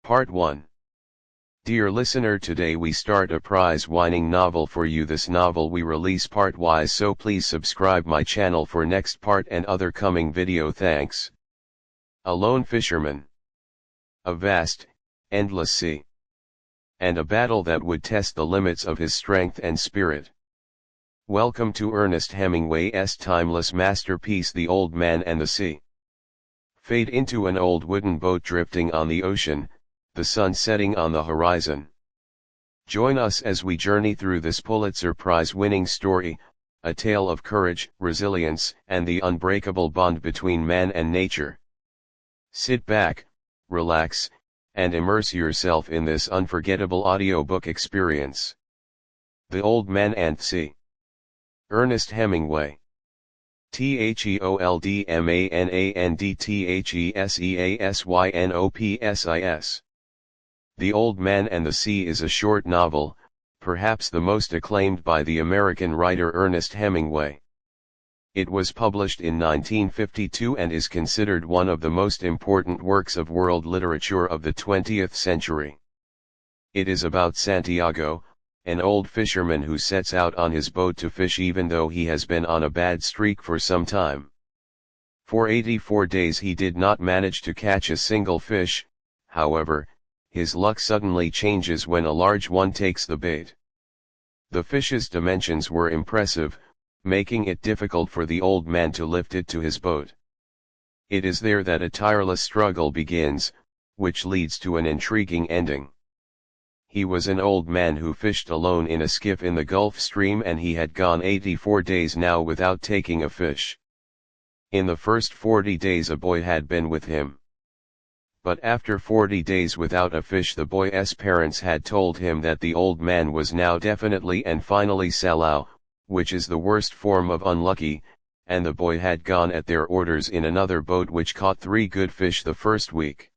Part 1. Dear listener, today we start a prize-winning novel for you. This novel we release part-wise, so please subscribe my channel for next part and other coming video. Thanks. A lone fisherman. A vast, endless sea. And a battle that would test the limits of his strength and spirit. Welcome to Ernest Hemingway's timeless masterpiece, The Old Man and the Sea. Fade into an old wooden boat drifting on the ocean, the sun setting on the horizon. Join us as we journey through this Pulitzer Prize-winning story, a tale of courage, resilience, and the unbreakable bond between man and nature. Sit back, relax, and immerse yourself in this unforgettable audiobook experience. The Old Man and the Sea. Ernest Hemingway. THEOLDMANANDTHESEASYNOPSIS. The Old Man and the Sea is a short novel, perhaps the most acclaimed by the American writer Ernest Hemingway. It was published in 1952 and is considered one of the most important works of world literature of the 20th century. It is about Santiago, an old fisherman who sets out on his boat to fish even though he has been on a bad streak for some time. For 84 days he did not manage to catch a single fish. However, his luck suddenly changes when a large one takes the bait. The fish's dimensions were impressive, making it difficult for the old man to lift it to his boat. It is there that a tireless struggle begins, which leads to an intriguing ending. He was an old man who fished alone in a skiff in the Gulf Stream, and he had gone 84 days now without taking a fish. In the first 40 days a boy had been with him. But after 40 days without a fish, the boy's parents had told him that the old man was now definitely and finally sallow, which is the worst form of unlucky, and the boy had gone at their orders in another boat which caught 3 good fish the first week.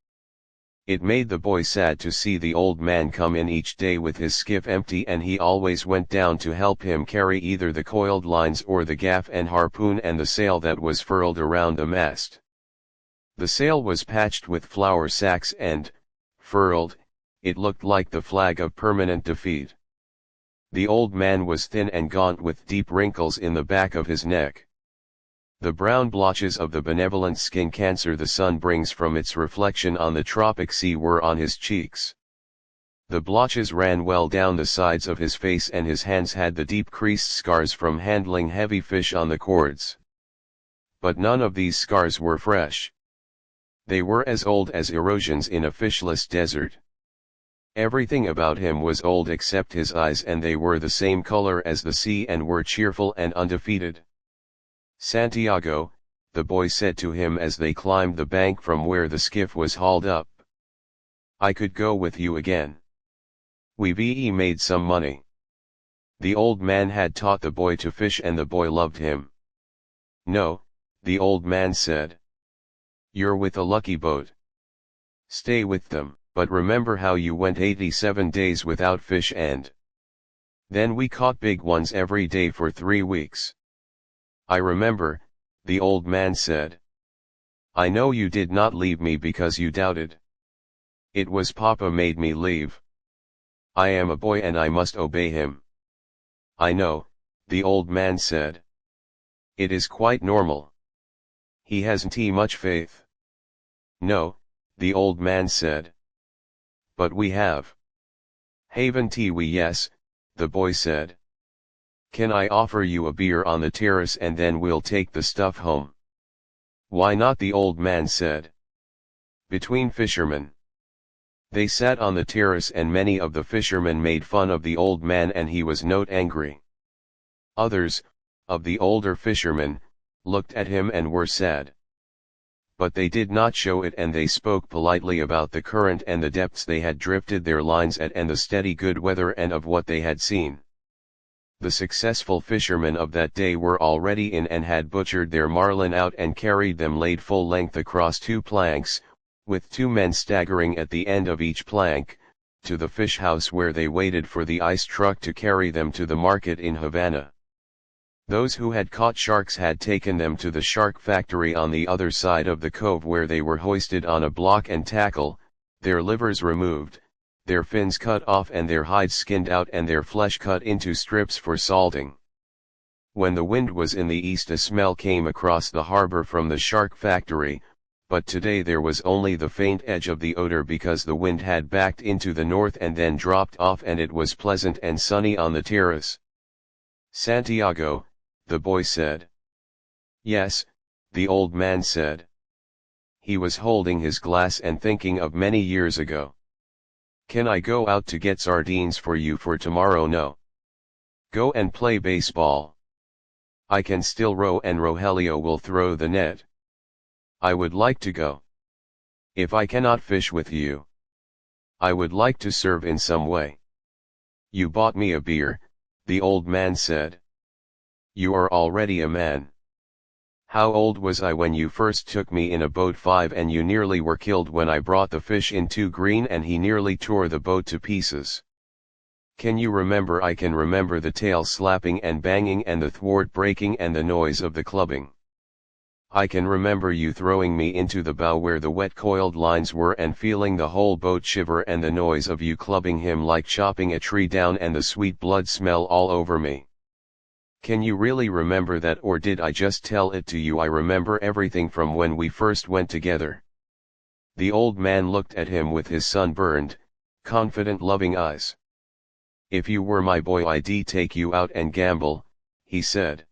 It made the boy sad to see the old man come in each day with his skiff empty, and he always went down to help him carry either the coiled lines or the gaff and harpoon and the sail that was furled around the mast. The sail was patched with flour sacks and, furled, it looked like the flag of permanent defeat. The old man was thin and gaunt with deep wrinkles in the back of his neck. The brown blotches of the benevolent skin cancer the sun brings from its reflection on the tropic sea were on his cheeks. The blotches ran well down the sides of his face, and his hands had the deep creased scars from handling heavy fish on the cords. But none of these scars were fresh. They were as old as erosions in a fishless desert. Everything about him was old except his eyes, and they were the same color as the sea and were cheerful and undefeated. "Santiago," the boy said to him as they climbed the bank from where the skiff was hauled up. "I could go with you again. We've made some money." The old man had taught the boy to fish, and the boy loved him. "No," the old man said. "You're with a lucky boat. Stay with them, but remember how you went 87 days without fish, and then we caught big ones every day for 3 weeks. "I remember," the old man said. "I know you did not leave me because you doubted. It was Papa made me leave. I am a boy and I must obey him." "I know," the old man said. "It is quite normal. He hasn't much faith." "No," the old man said. "But we have." "Haven't we?" "Yes," the boy said. "Can I offer you a beer on the terrace and then we'll take the stuff home?" "Why not?" the old man said. Between fishermen. They sat on the terrace, and many of the fishermen made fun of the old man, and he was not angry. Others, of the older fishermen, looked at him and were sad. But they did not show it, and they spoke politely about the current and the depths they had drifted their lines at and the steady good weather and of what they had seen. The successful fishermen of that day were already in and had butchered their marlin out and carried them laid full length across 2 planks, with 2 men staggering at the end of each plank, to the fish house where they waited for the ice truck to carry them to the market in Havana. Those who had caught sharks had taken them to the shark factory on the other side of the cove, where they were hoisted on a block and tackle, their livers removed, their fins cut off and their hides skinned out and their flesh cut into strips for salting. When the wind was in the east, a smell came across the harbor from the shark factory, but today there was only the faint edge of the odor because the wind had backed into the north and then dropped off and it was pleasant and sunny on the terrace. "Santiago," the boy said. "Yes," the old man said. He was holding his glass and thinking of many years ago. "Can I go out to get sardines for you for tomorrow?" "No." "Go and play baseball." "I can still row and Rogelio will throw the net." "I would like to go. If I cannot fish with you, I would like to serve in some way." "You bought me a beer," the old man said. "You are already a man." "How old was I when you first took me in a boat?" "5, and you nearly were killed when I brought the fish in too green and he nearly tore the boat to pieces." "Can you remember?" "I can remember the tail slapping and banging and the thwart breaking and the noise of the clubbing. I can remember you throwing me into the bow where the wet coiled lines were and feeling the whole boat shiver and the noise of you clubbing him like chopping a tree down and the sweet blood smell all over me. Can you really remember that, or did I just tell it to you?" "I remember everything from when we first went together." The old man looked at him with his sunburned, confident loving eyes. "If you were my boy I'd take you out and gamble," he said.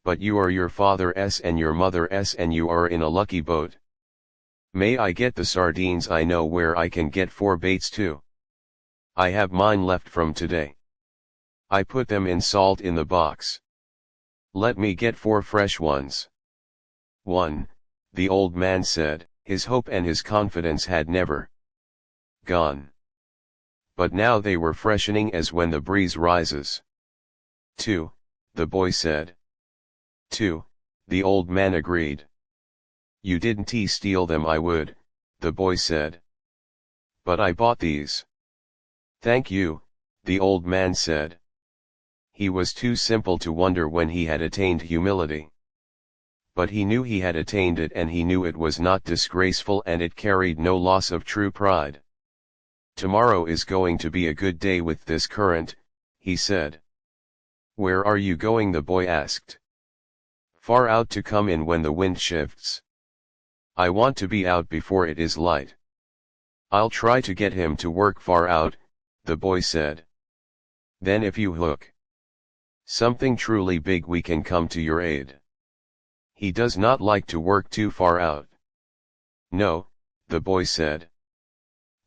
"But you are your father's and your mother's and you are in a lucky boat. May I get the sardines?" "I know where I can get 4 baits too. I have mine left from today. I put them in salt in the box. Let me get 4 fresh ones." "1," the old man said. His hope and his confidence had never gone. But now they were freshening as when the breeze rises. "2," the boy said. "2," the old man agreed. "You didn't steal them?" "I would," the boy said. "But I bought these." "Thank you," the old man said. He was too simple to wonder when he had attained humility. But he knew he had attained it, and he knew it was not disgraceful and it carried no loss of true pride. "Tomorrow is going to be a good day with this current," he said. "Where are you going?" the boy asked. "Far out to come in when the wind shifts. I want to be out before it is light." "I'll try to get him to work far out," the boy said. "Then if you hook something truly big we can come to your aid." "He does not like to work too far out." "No," the boy said.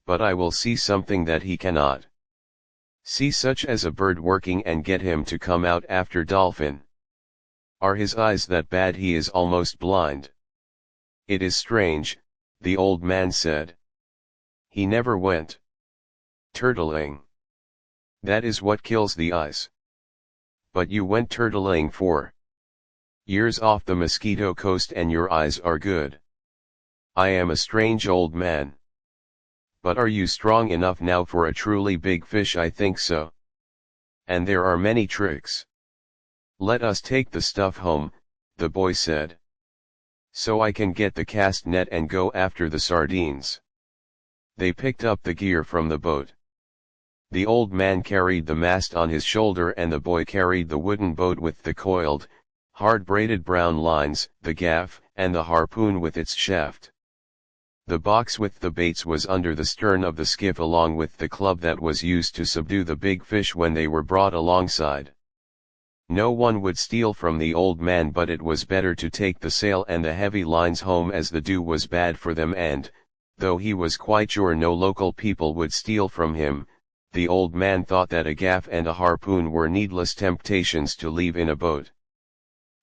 "But I will see something that he cannot see, such as a bird working, and get him to come out after dolphin." "Are his eyes that bad?" "He is almost blind." "It is strange," the old man said. "He never went turtling. That is what kills the eyes." "But you went turtling 4 years off the Mosquito Coast and your eyes are good." "I am a strange old man." "But are you strong enough now for a truly big fish?" "I think so. And there are many tricks." "Let us take the stuff home," the boy said. "So I can get the cast net and go after the sardines." They picked up the gear from the boat. The old man carried the mast on his shoulder and the boy carried the wooden boat with the coiled, hard-braided brown lines, the gaff, and the harpoon with its shaft. The box with the baits was under the stern of the skiff along with the club that was used to subdue the big fish when they were brought alongside. No one would steal from the old man, but it was better to take the sail and the heavy lines home as the dew was bad for them, and, though he was quite sure no local people would steal from him, the old man thought that a gaff and a harpoon were needless temptations to leave in a boat.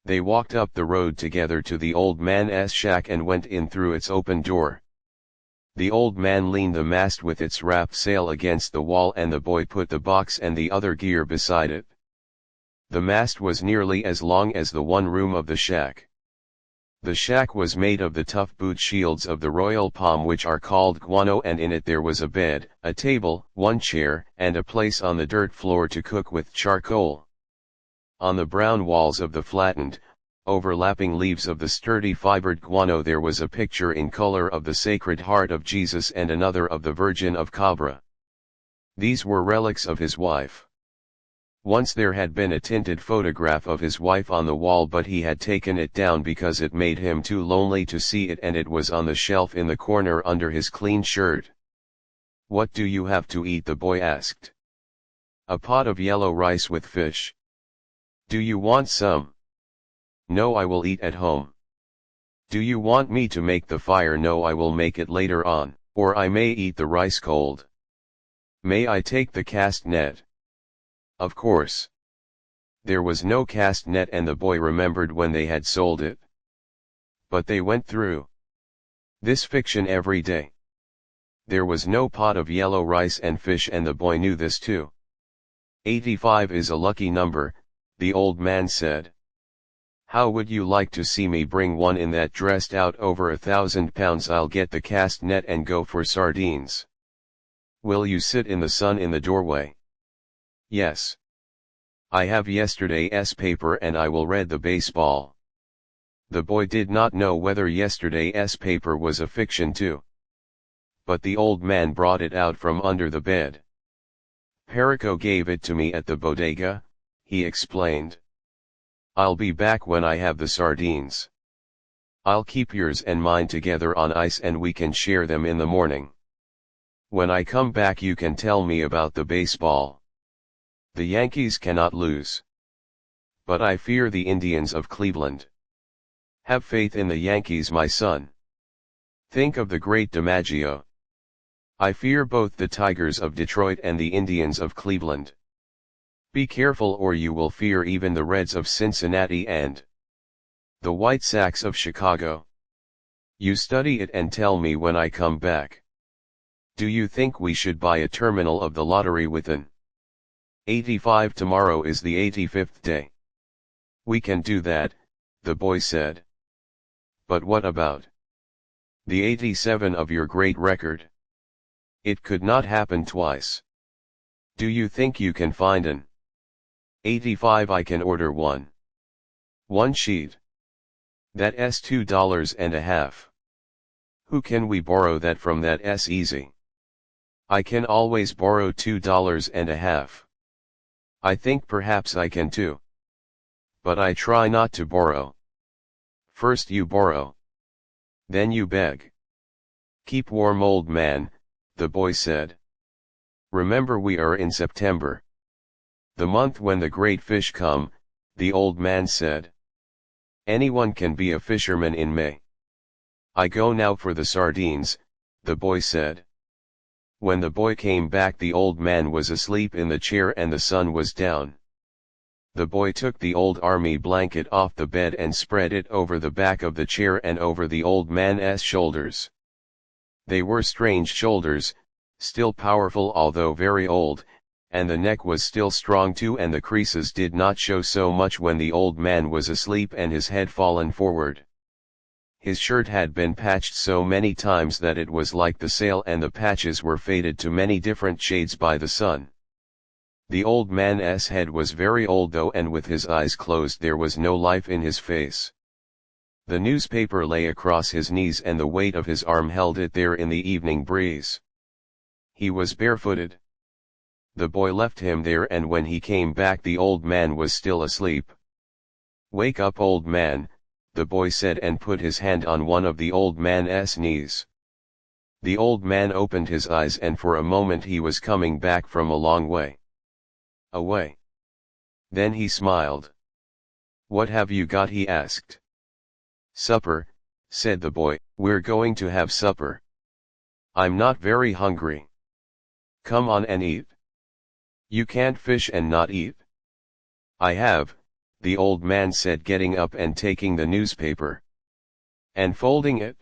They walked up the road together to the old man's shack and went in through its open door. The old man leaned the mast with its raft sail against the wall and the boy put the box and the other gear beside it. The mast was nearly as long as the one room of the shack. The shack was made of the tough boot shields of the royal palm, which are called guano, and in it there was a bed, a table, 1 chair, and a place on the dirt floor to cook with charcoal. On the brown walls of the flattened, overlapping leaves of the sturdy fibered guano. There was a picture in color of the Sacred Heart of Jesus and another of the Virgin of Cabra. These were relics of his wife. Once there had been a tinted photograph of his wife on the wall, but he had taken it down because it made him too lonely to see it, and it was on the shelf in the corner under his clean shirt. "What do you have to eat?" the boy asked. "A pot of yellow rice with fish. Do you want some?" "No, I will eat at home." "Do you want me to make the fire?" "No, I will make it later on, or I may eat the rice cold." "May I take the cast net?" "Of course." There was no cast net, and the boy remembered when they had sold it. But they went through this fiction every day. There was no pot of yellow rice and fish, and the boy knew this too. 85 is a lucky number, the old man said. "How would you like to see me bring one in that dressed out over 1,000 pounds? I'll get the cast net and go for sardines." "Will you sit in the sun in the doorway?" "Yes. I have yesterday's paper and I will read the baseball." The boy did not know whether yesterday's paper was a fiction too. But the old man brought it out from under the bed. "Perico gave it to me at the bodega," he explained. "I'll be back when I have the sardines. I'll keep yours and mine together on ice and we can share them in the morning. When I come back you can tell me about the baseball. The Yankees cannot lose. But I fear the Indians of Cleveland." "Have faith in the Yankees, my son. Think of the great DiMaggio." "I fear both the Tigers of Detroit and the Indians of Cleveland." "Be careful or you will fear even the Reds of Cincinnati and the White Sox of Chicago. You study it and tell me when I come back. Do you think we should buy a terminal of the lottery with an 85? Tomorrow is the 85th day." "We can do that," the boy said. "But what about the 87 of your great record? It could not happen twice. Do you think you can find an 85? I can order one. One sheet. That's $2.50. Who can we borrow that from? That's easy. I can always borrow $2.50. I think perhaps I can too. But I try not to borrow. First you borrow. Then you beg." "Keep warm, old man," the boy said. "Remember we are in September. The month when the great fish come," the old man said. "Anyone can be a fisherman in May." "I go now for the sardines," the boy said. When the boy came back the old man was asleep in the chair and the sun was down. The boy took the old army blanket off the bed and spread it over the back of the chair and over the old man's shoulders. They were strange shoulders, still powerful although very old, and the neck was still strong too, and the creases did not show so much when the old man was asleep and his head fallen forward. His shirt had been patched so many times that it was like the sail, and the patches were faded to many different shades by the sun. The old man's head was very old though, and with his eyes closed there was no life in his face. The newspaper lay across his knees and the weight of his arm held it there in the evening breeze. He was barefooted. The boy left him there, and when he came back the old man was still asleep. "Wake up, old man," the boy said, and put his hand on one of the old man's knees. The old man opened his eyes, and for a moment he was coming back from a long way away. Then he smiled. "What have you got?" he asked. "Supper," said the boy. "We're going to have supper." "I'm not very hungry." "Come on and eat." "You can't fish and not eat." "I have," the old man said, getting up and taking the newspaper and folding it.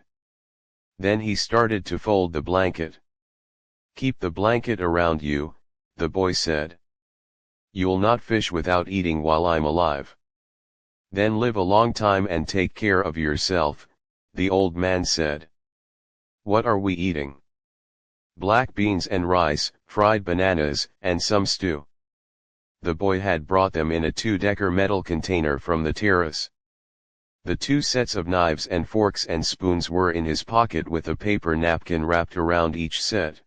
Then he started to fold the blanket. "Keep the blanket around you," the boy said. "You'll not fish without eating while I'm alive. Then live a long time and take care of yourself," the old man said. "What are we eating?" "Black beans and rice, fried bananas, and some stew." The boy had brought them in a 2-decker metal container from the terrace. The 2 sets of knives and forks and spoons were in his pocket with a paper napkin wrapped around each set.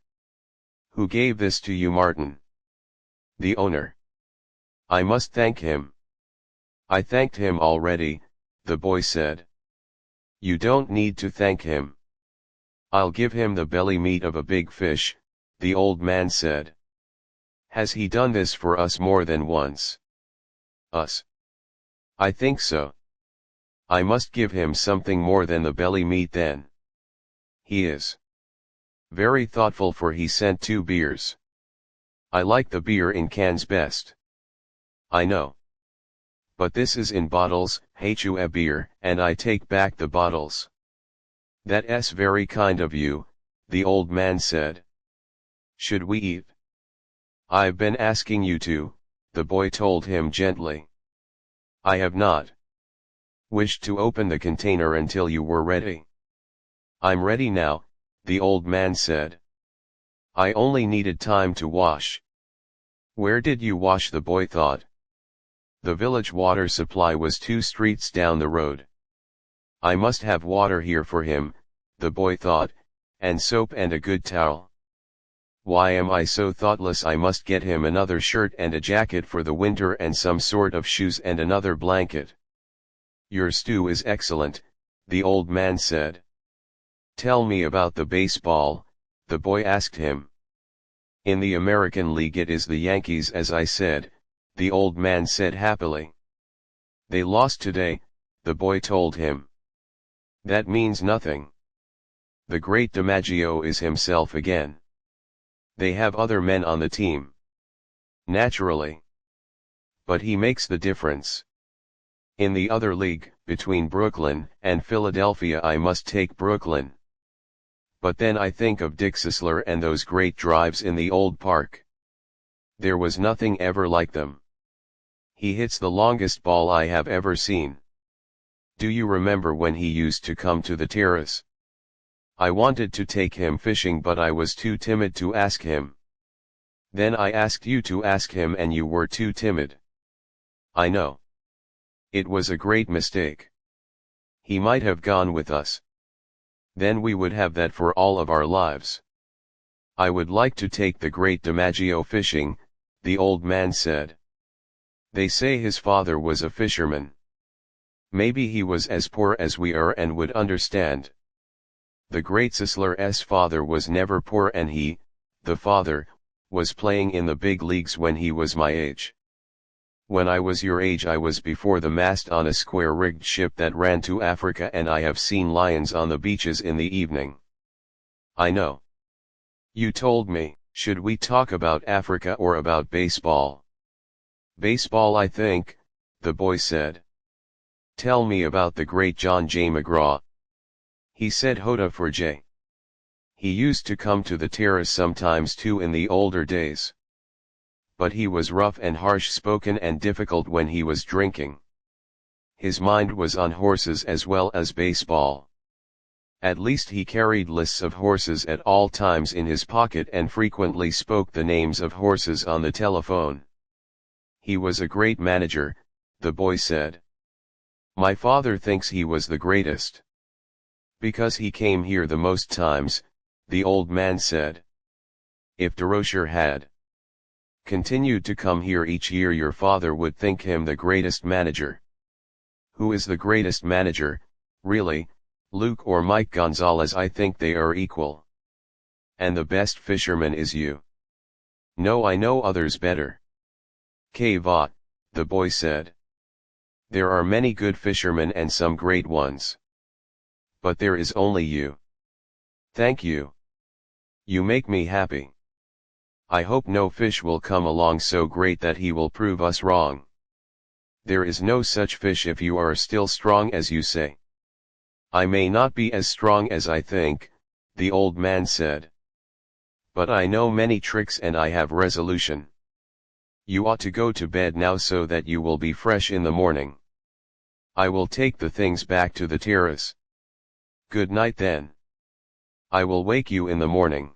"Who gave this to you, Martin?" "The owner." "I must thank him." "I thanked him already," the boy said. "You don't need to thank him. I'll give him the belly meat of a big fish," the old man said. "Has he done this for us more than once?" "Us? I think so. I must give him something more than the belly meat then. He is very thoughtful, for he sent 2 beers. I like the beer in cans best." "I know. But this is in bottles, HU beer, and I take back the bottles." "That's very kind of you," the old man said. "Should we eat?" "I've been asking you to," the boy told him gently. "I have not wished to open the container until you were ready." "I'm ready now," the old man said. "I only needed time to wash." "Where did you wash?" the boy thought. The village water supply was 2 streets down the road. "I must have water here for him," the boy thought, "and soap and a good towel. Why am I so thoughtless? I must get him another shirt and a jacket for the winter and some sort of shoes and another blanket." "Your stew is excellent," the old man said. "Tell me about the baseball," the boy asked him. "In the American League it is the Yankees, as I said," the old man said happily. "They lost today," the boy told him. "That means nothing. The great DiMaggio is himself again. They have other men on the team." "Naturally. But he makes the difference. In the other league, between Brooklyn and Philadelphia, I must take Brooklyn. But then I think of Dick Sisler and those great drives in the old park. There was nothing ever like them. He hits the longest ball I have ever seen. Do you remember when he used to come to the terrace? I wanted to take him fishing, but I was too timid to ask him. Then I asked you to ask him and you were too timid. I know. It was a great mistake. He might have gone with us. Then we would have that for all of our lives. I would like to take the great DiMaggio fishing," the old man said. "They say his father was a fisherman. Maybe he was as poor as we are and would understand. The great Sisler's father was never poor, and he, the father, was playing in the big leagues when he was my age. When I was your age I was before the mast on a square-rigged ship that ran to Africa, and I have seen lions on the beaches in the evening." "I know. You told me." "Should we talk about Africa or about baseball?" "Baseball, I think," the boy said. "Tell me about the great John J. McGraw." He said Hoda for J. He used to come to the terrace sometimes too in the older days. But he was rough and harsh-spoken and difficult when he was drinking. His mind was on horses as well as baseball. At least he carried lists of horses at all times in his pocket and frequently spoke the names of horses on the telephone. He was a great manager, the boy said. "My father thinks he was the greatest. Because he came here the most times," the old man said. "If Durocher had continued to come here each year, your father would think him the greatest manager." "Who is the greatest manager, really, Luke or Mike Gonzalez?" "I think they are equal." "And the best fisherman is you." "No, I know others better." "Va," the boy said. "There are many good fishermen and some great ones. But there is only you." "Thank you. You make me happy. I hope no fish will come along so great that he will prove us wrong." "There is no such fish if you are still strong as you say." "I may not be as strong as I think," the old man said. "But I know many tricks and I have resolution. You ought to go to bed now so that you will be fresh in the morning. I will take the things back to the terrace." "Good night then. I will wake you in the morning."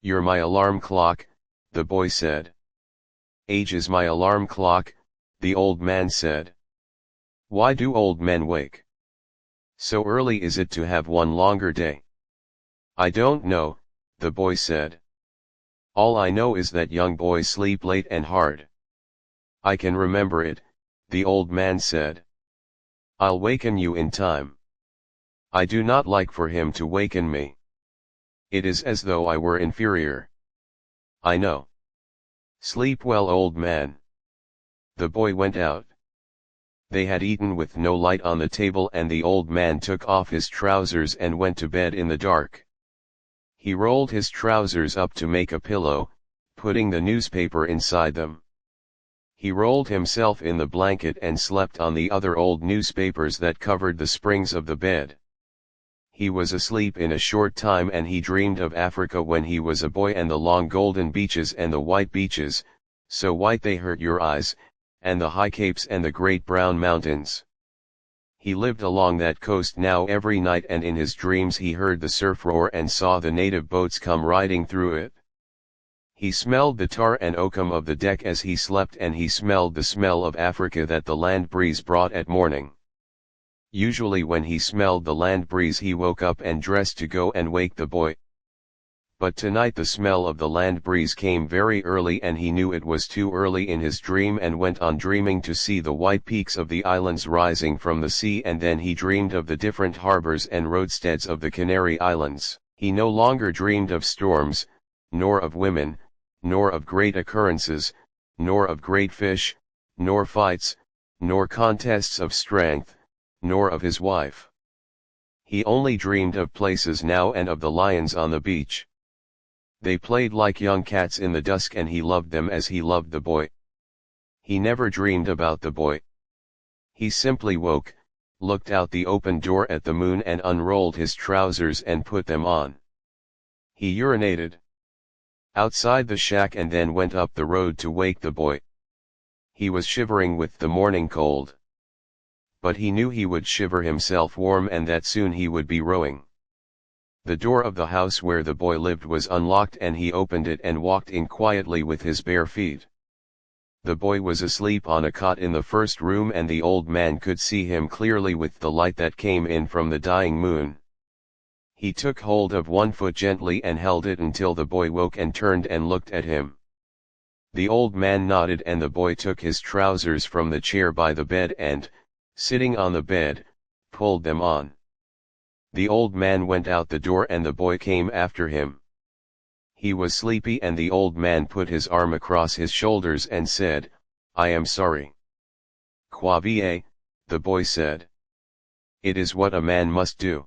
"You're my alarm clock," the boy said. "Age is my alarm clock," the old man said. Why do old men wake so early? Is it to have one longer day? I don't know, the boy said. All I know is that young boys sleep late and hard. I can remember it, the old man said. I'll waken you in time. I do not like for him to waken me. It is as though I were inferior. I know. Sleep well, old man. The boy went out. They had eaten with no light on the table, and the old man took off his trousers and went to bed in the dark. He rolled his trousers up to make a pillow, putting the newspaper inside them. He rolled himself in the blanket and slept on the other old newspapers that covered the springs of the bed. He was asleep in a short time, and he dreamed of Africa when he was a boy, and the long golden beaches and the white beaches, so white they hurt your eyes, and the high capes and the great brown mountains. He lived along that coast now every night, and in his dreams he heard the surf roar and saw the native boats come riding through it. He smelled the tar and oakum of the deck as he slept, and he smelled the smell of Africa that the land breeze brought at morning. Usually when he smelled the land breeze he woke up and dressed to go and wake the boy. But tonight the smell of the land breeze came very early, and he knew it was too early in his dream, and went on dreaming to see the white peaks of the islands rising from the sea, and then he dreamed of the different harbors and roadsteads of the Canary Islands. He no longer dreamed of storms, nor of women, nor of great occurrences, nor of great fish, nor fights, nor contests of strength, nor of his wife. He only dreamed of places now, and of the lions on the beach. They played like young cats in the dusk, and he loved them as he loved the boy. He never dreamed about the boy. He simply woke, looked out the open door at the moon, and unrolled his trousers and put them on. He urinated outside the shack and then went up the road to wake the boy. He was shivering with the morning cold. But he knew he would shiver himself warm, and that soon he would be rowing. The door of the house where the boy lived was unlocked, and he opened it and walked in quietly with his bare feet. The boy was asleep on a cot in the first room, and the old man could see him clearly with the light that came in from the dying moon. He took hold of one foot gently and held it until the boy woke and turned and looked at him. The old man nodded, and the boy took his trousers from the chair by the bed and, sitting on the bed, pulled them on. The old man went out the door, and the boy came after him. He was sleepy, and the old man put his arm across his shoulders and said, "I am sorry." "Quoi bien," the boy said. "It is what a man must do."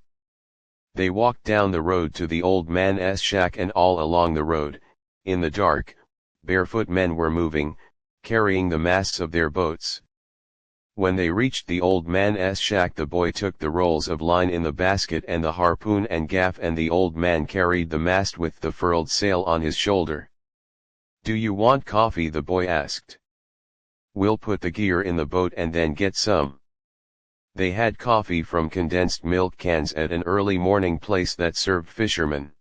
They walked down the road to the old man's shack, and all along the road, in the dark, barefoot men were moving, carrying the masts of their boats. When they reached the old man's shack, the boy took the rolls of line in the basket and the harpoon and gaff, and the old man carried the mast with the furled sail on his shoulder. "Do you want coffee?" the boy asked. "We'll put the gear in the boat and then get some." They had coffee from condensed milk cans at an early morning place that served fishermen.